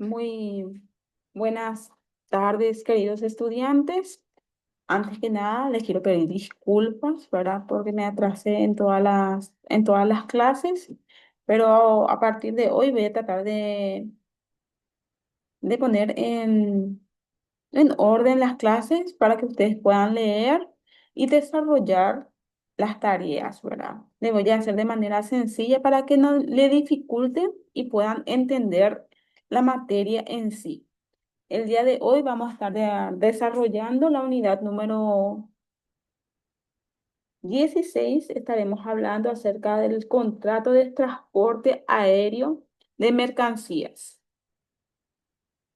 Muy buenas tardes, queridos estudiantes. Antes que nada, les quiero pedir disculpas, ¿verdad? Porque me atrasé en todas las clases, pero a partir de hoy voy a tratar de poner en orden las clases para que ustedes puedan leer y desarrollar las tareas, ¿verdad? Le voy a hacer de manera sencilla para que no le dificulten y puedan entender la materia en sí. El día de hoy vamos a estar desarrollando la unidad número 16. Estaremos hablando acerca del contrato de transporte aéreo de mercancías.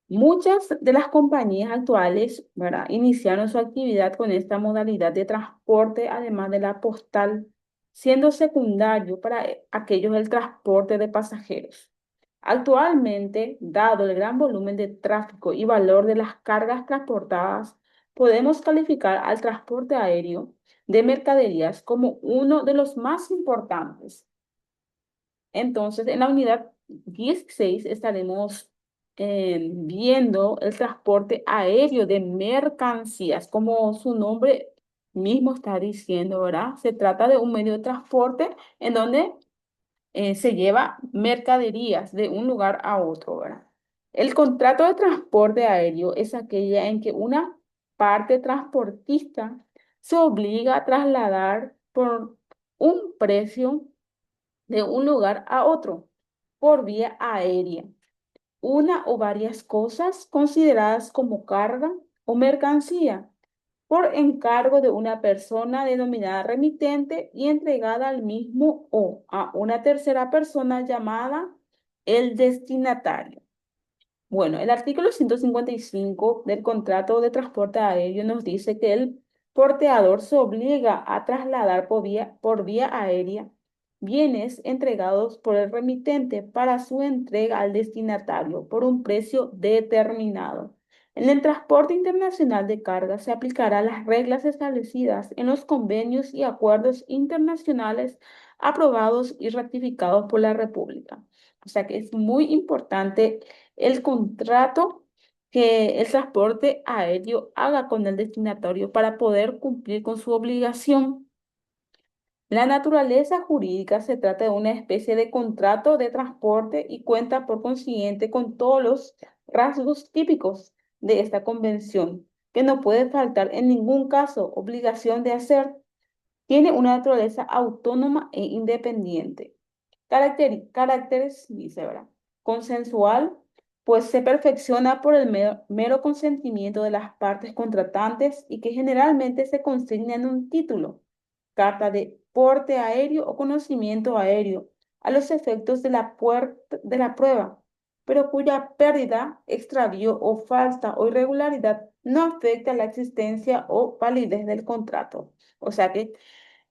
Muchas de las compañías actuales, ¿verdad?, iniciaron su actividad con esta modalidad de transporte, además de la postal, siendo secundario para aquellos del transporte de pasajeros. Actualmente, dado el gran volumen de tráfico y valor de las cargas transportadas, podemos calificar al transporte aéreo de mercaderías como uno de los más importantes. Entonces, en la unidad 16 estaremos viendo el transporte aéreo de mercancías, como su nombre mismo está diciendo, ¿verdad? Se trata de un medio de transporte en donde se lleva mercaderías de un lugar a otro, ¿verdad? El contrato de transporte aéreo es aquella en que una parte transportista se obliga a trasladar por un precio de un lugar a otro por vía aérea una o varias cosas consideradas como carga o mercancía por encargo de una persona denominada remitente y entregada al mismo o a una tercera persona llamada el destinatario. Bueno, el artículo 155 del contrato de transporte aéreo nos dice que el porteador se obliga a trasladar por vía aérea bienes entregados por el remitente para su entrega al destinatario por un precio determinado. En el transporte internacional de carga se aplicarán las reglas establecidas en los convenios y acuerdos internacionales aprobados y ratificados por la República. O sea que es muy importante el contrato que el transporte aéreo haga con el destinatario para poder cumplir con su obligación. La naturaleza jurídica se trata de una especie de contrato de transporte y cuenta por consiguiente con todos los rasgos típicos de esta convención, que no puede faltar en ningún caso obligación de hacer. Tiene una naturaleza autónoma e independiente. Caracteres, dice, ¿verdad? Consensual, pues se perfecciona por el mero consentimiento de las partes contratantes y que generalmente se consigna en un título, carta de porte aéreo o conocimiento aéreo, a los efectos de la prueba, pero cuya pérdida, extravío o falta o irregularidad no afecta la existencia o validez del contrato. O sea que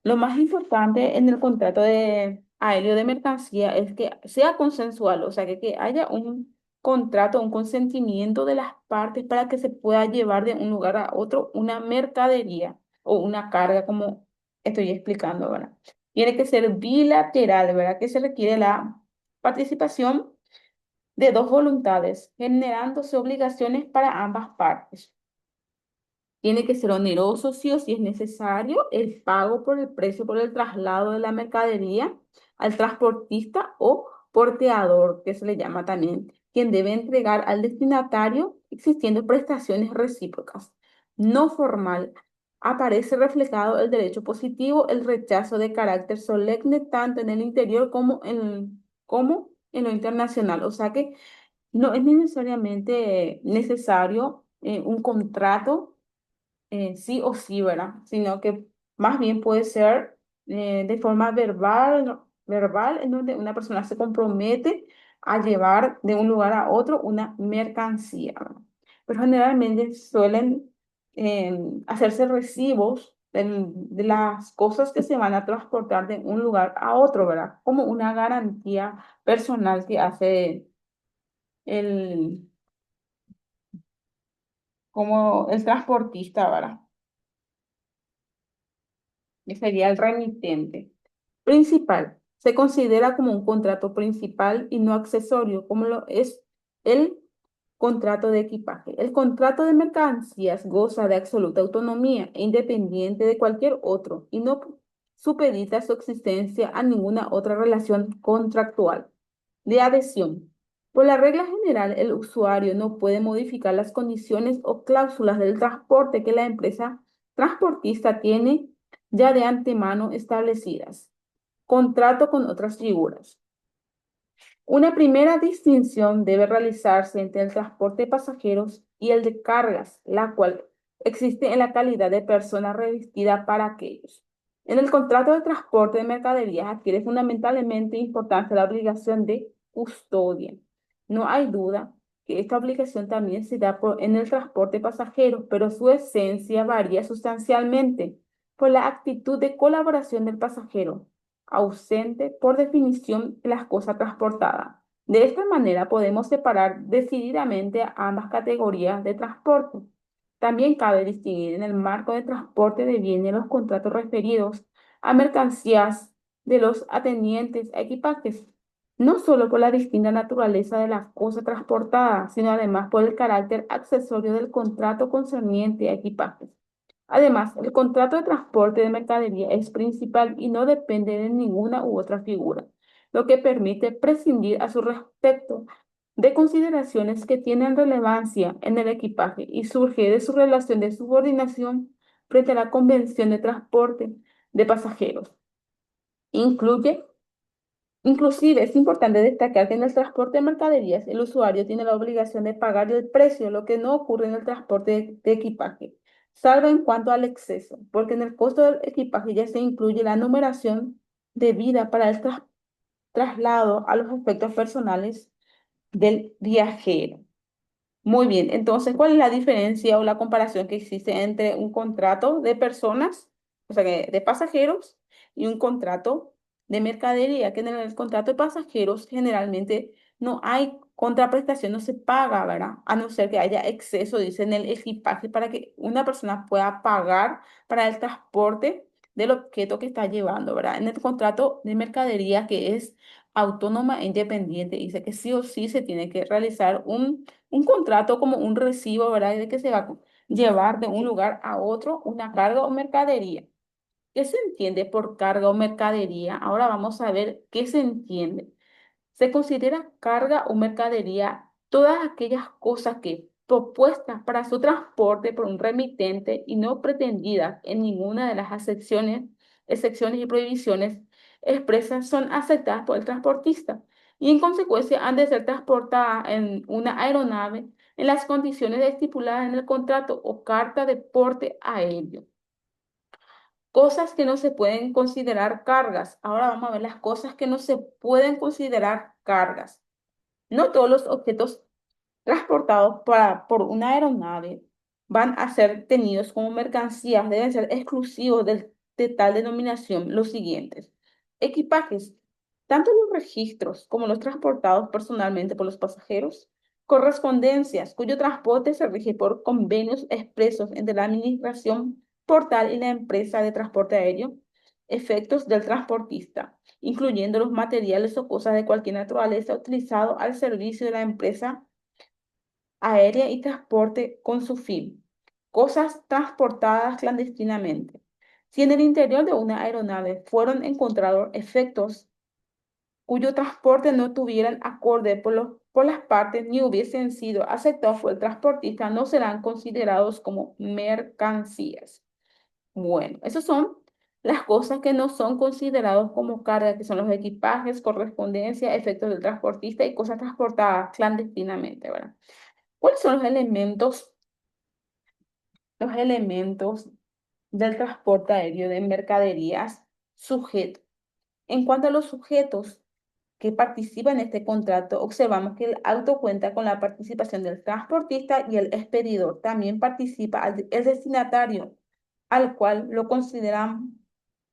lo más importante en el contrato de aéreo de mercancía es que sea consensual, o sea, que haya un contrato, un consentimiento de las partes para que se pueda llevar de un lugar a otro una mercadería o una carga, como estoy explicando ahora. Tiene que ser bilateral, ¿verdad? Que se requiere la participación de dos voluntades, generándose obligaciones para ambas partes. Tiene que ser oneroso, sí o sí es necesario, el pago por el precio por el traslado de la mercadería al transportista o porteador, que se le llama también, quien debe entregar al destinatario existiendo prestaciones recíprocas. No formal. Aparece reflejado el derecho positivo, el rechazo de carácter solemne tanto en el interior como en lo internacional. O sea que no es necesariamente necesario un contrato sí o sí, ¿verdad? Sino que más bien puede ser de forma verbal, verbal, en donde una persona se compromete a llevar de un lugar a otro una mercancía, ¿verdad? Pero generalmente suelen hacerse recibos de las cosas que se van a transportar de un lugar a otro, ¿verdad? Como una garantía personal que hace el, como el transportista, ¿verdad? Que sería el remitente. Principal. Se considera como un contrato principal y no accesorio, como lo es el Contrato de equipaje. El contrato de mercancías goza de absoluta autonomía e independiente de cualquier otro y no supedita su existencia a ninguna otra relación contractual de adhesión. Por la regla general, el usuario no puede modificar las condiciones o cláusulas del transporte que la empresa transportista tiene ya de antemano establecidas. Contrato con otras figuras. Una primera distinción debe realizarse entre el transporte de pasajeros y el de cargas, la cual existe en la calidad de persona revestida para aquellos. En el contrato de transporte de mercaderías adquiere fundamentalmente importancia la obligación de custodia. No hay duda que esta obligación también se da en el transporte de pasajeros, pero su esencia varía sustancialmente por la actitud de colaboración del pasajero ausente por definición de las cosas transportadas. De esta manera podemos separar decididamente a ambas categorías de transporte. También cabe distinguir en el marco de transporte de bienes los contratos referidos a mercancías de los atenientes a equipajes, no solo por la distinta naturaleza de la cosa transportada, sino además por el carácter accesorio del contrato concerniente a equipajes. Además, el contrato de transporte de mercadería es principal y no depende de ninguna u otra figura, lo que permite prescindir a su respecto de consideraciones que tienen relevancia en el equipaje y surge de su relación de subordinación frente a la Convención de Transporte de Pasajeros. Incluye Inclusive es importante destacar que en el transporte de mercaderías el usuario tiene la obligación de pagar el precio, lo que no ocurre en el transporte de equipaje, salvo en cuanto al exceso, porque en el costo del equipaje ya se incluye la numeración debida para el traslado a los efectos personales del viajero. Muy bien, entonces, ¿cuál es la diferencia o la comparación que existe entre un contrato de personas, o sea, de pasajeros, y un contrato de mercadería? Que en el contrato de pasajeros generalmente no hay contraprestación, no se paga, ¿verdad? A no ser que haya exceso, dice, en el equipaje para que una persona pueda pagar para el transporte del objeto que está llevando, ¿verdad? En el contrato de mercadería que es autónoma e independiente, dice que sí o sí se tiene que realizar un contrato como un recibo, ¿verdad? De que se va a llevar de un lugar a otro una carga o mercadería. ¿Qué se entiende por carga o mercadería? Ahora vamos a ver qué se entiende. Se considera carga o mercadería todas aquellas cosas que, propuestas para su transporte por un remitente y no pretendidas en ninguna de las excepciones y prohibiciones expresas, son aceptadas por el transportista y en consecuencia han de ser transportadas en una aeronave en las condiciones estipuladas en el contrato o carta de porte aéreo. Cosas que no se pueden considerar cargas. Ahora vamos a ver las cosas que no se pueden considerar cargas. No todos los objetos transportados por una aeronave van a ser tenidos como mercancías, deben ser exclusivos de tal denominación los siguientes. Equipajes, tanto los registros como los transportados personalmente por los pasajeros. Correspondencias, cuyo transporte se rige por convenios expresos entre la administración portal y la empresa de transporte aéreo. Efectos del transportista, incluyendo los materiales o cosas de cualquier naturaleza utilizados al servicio de la empresa aérea y transporte con su fin. Cosas transportadas clandestinamente. Si en el interior de una aeronave fueron encontrados efectos cuyo transporte no tuvieran acorde por las partes ni hubiesen sido aceptados por el transportista, no serán considerados como mercancías. Bueno, esas son las cosas que no son considerados como carga, que son los equipajes, correspondencia, efectos del transportista y cosas transportadas clandestinamente, ¿verdad? ¿Cuáles son los elementos del transporte aéreo de mercaderías sujetos? En cuanto a los sujetos que participan en este contrato, observamos que el auto cuenta con la participación del transportista y el expedidor. También participa el destinatario, al cual lo consideran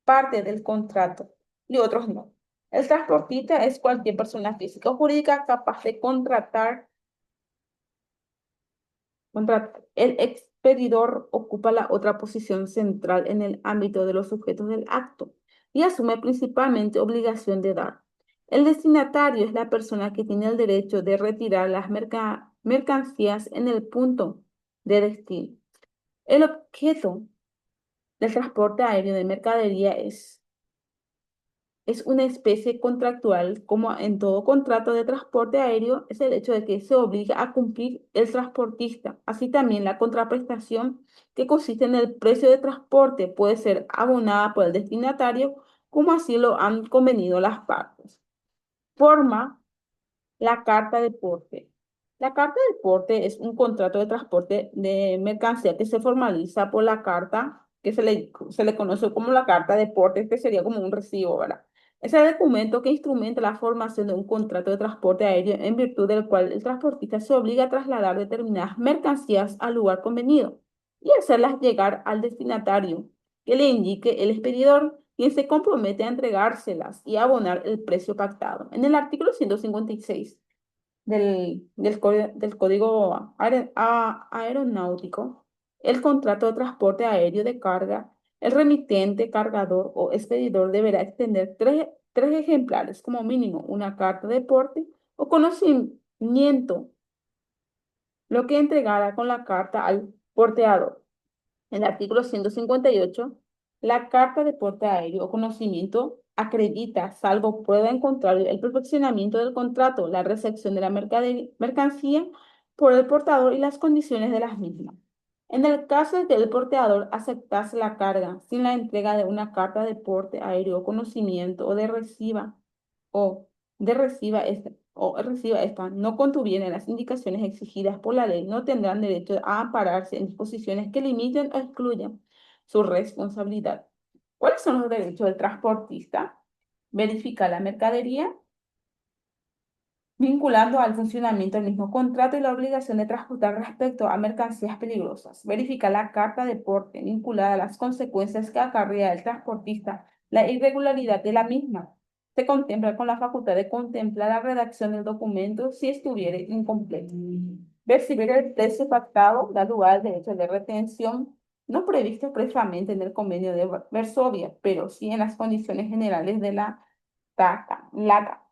parte del contrato y otros no. El transportista es cualquier persona física o jurídica capaz de el expedidor ocupa la otra posición central en el ámbito de los sujetos del acto y asume principalmente obligación de dar. El destinatario es la persona que tiene el derecho de retirar las mercancías en el punto de destino. El objeto del transporte aéreo de mercadería es una especie contractual, como en todo contrato de transporte aéreo, es el hecho de que se obliga a cumplir el transportista. Así también la contraprestación que consiste en el precio de transporte puede ser abonada por el destinatario, como así lo han convenido las partes. Forma la carta de porte. La carta de porte es un contrato de transporte de mercancía que se formaliza por la carta que se le conoce como la carta de porte, que sería como un recibo, ¿verdad? Es el documento que instrumenta la formación de un contrato de transporte aéreo en virtud del cual el transportista se obliga a trasladar determinadas mercancías al lugar convenido y hacerlas llegar al destinatario que le indique el expedidor, quien se compromete a entregárselas y a abonar el precio pactado. En el artículo 156 del Código Aeronáutico, el contrato de transporte aéreo de carga, el remitente, cargador o expedidor deberá extender tres ejemplares, como mínimo una carta de porte o conocimiento, lo que entregará con la carta al porteador. En el artículo 158, la carta de porte aéreo o conocimiento acredita, salvo prueba en contrario, el perfeccionamiento del contrato, la recepción de la mercancía por el portador y las condiciones de las mismas. En el caso de que el porteador aceptase la carga sin la entrega de una carta de porte aéreo o conocimiento o reciba esta no contuviene las indicaciones exigidas por la ley, no tendrán derecho a ampararse en disposiciones que limiten o excluyan su responsabilidad. ¿Cuáles son los derechos del transportista? Verificar la mercadería, vinculando al funcionamiento del mismo contrato y la obligación de transportar respecto a mercancías peligrosas. Verificar la carta de porte vinculada a las consecuencias que acarrea el transportista, la irregularidad de la misma. Se contempla con la facultad de contemplar la redacción del documento si estuviera incompleto. Percibir el precio pactado da lugar al derecho de retención no previsto expresamente en el convenio de Varsovia, pero sí en las condiciones generales de la LATA.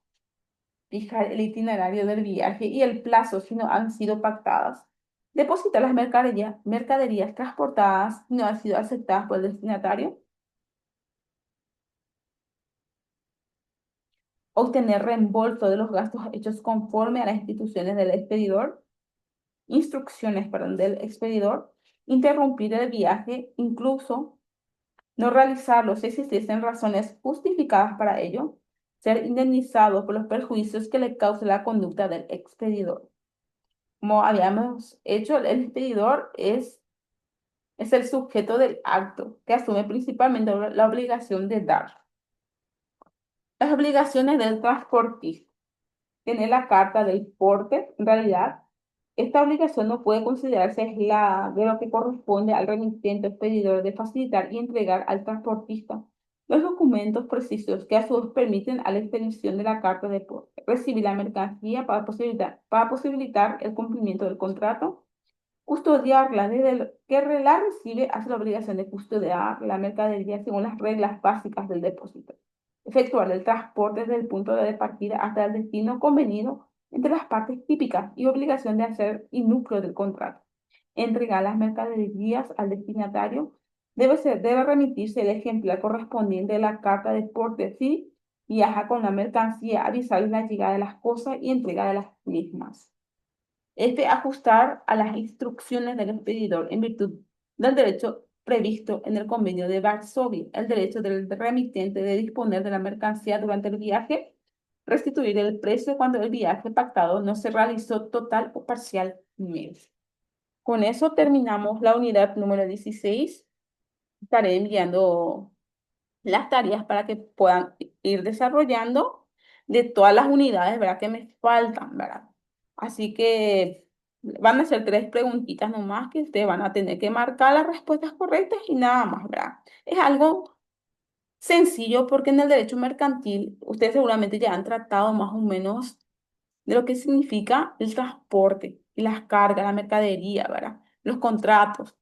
Fijar el itinerario del viaje y el plazo si no han sido pactadas, depositar las mercaderías transportadas si no han sido aceptadas por el destinatario, obtener reembolso de los gastos hechos conforme a las instituciones del expedidor, instrucciones, perdón, del expedidor, interrumpir el viaje, incluso no realizarlo si existiesen razones justificadas para ello, ser indemnizado por los perjuicios que le cause la conducta del expedidor. Como habíamos hecho, el expedidor es el sujeto del acto que asume principalmente la obligación de dar. Las obligaciones del transportista. Tener la carta del porte, en realidad, esta obligación no puede considerarse aislada de lo que corresponde al remitente o expedidor de facilitar y entregar al transportista los documentos precisos que a su vez permiten a la expedición de la carta de porte recibir la mercancía para posibilitar el cumplimiento del contrato, custodiarla desde que la recibe hace la obligación de custodiar la mercadería según las reglas básicas del depósito. Efectuar el transporte desde el punto de partida hasta el destino convenido entre las partes típicas y obligación de hacer y núcleo del contrato. Entregar las mercaderías al destinatario debe remitirse el ejemplar correspondiente de la carta de porte si viaja con la mercancía, avisarles la llegada de las cosas y entrega de las mismas ajustar a las instrucciones del expedidor en virtud del derecho previsto en el convenio de Varsovia, el derecho del remitente de disponer de la mercancía durante el viaje, restituir el precio cuando el viaje pactado no se realizó total o parcialmente. Con eso terminamos la unidad número 16. Estaré enviando las tareas para que puedan ir desarrollando de todas las unidades, ¿verdad? Que me faltan, ¿verdad? Así que van a ser tres preguntitas nomás que ustedes van a tener que marcar las respuestas correctas y nada más, ¿verdad? Es algo sencillo porque en el derecho mercantil ustedes seguramente ya han tratado más o menos de lo que significa el transporte y las cargas, la mercadería, ¿verdad? Los contratos.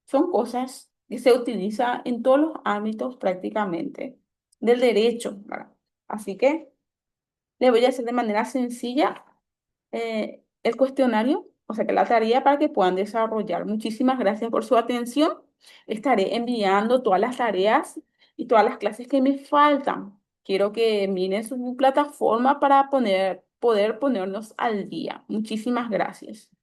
Son cosas que se utilizan en todos los ámbitos prácticamente del derecho, ¿verdad? Así que le voy a hacer de manera sencilla el cuestionario o sea que la tarea para que puedan desarrollar. Muchísimas gracias por su atención. Estaré enviando todas las tareas y todas las clases que me faltan. Quiero que miren su plataforma para poder ponernos al día. Muchísimas gracias.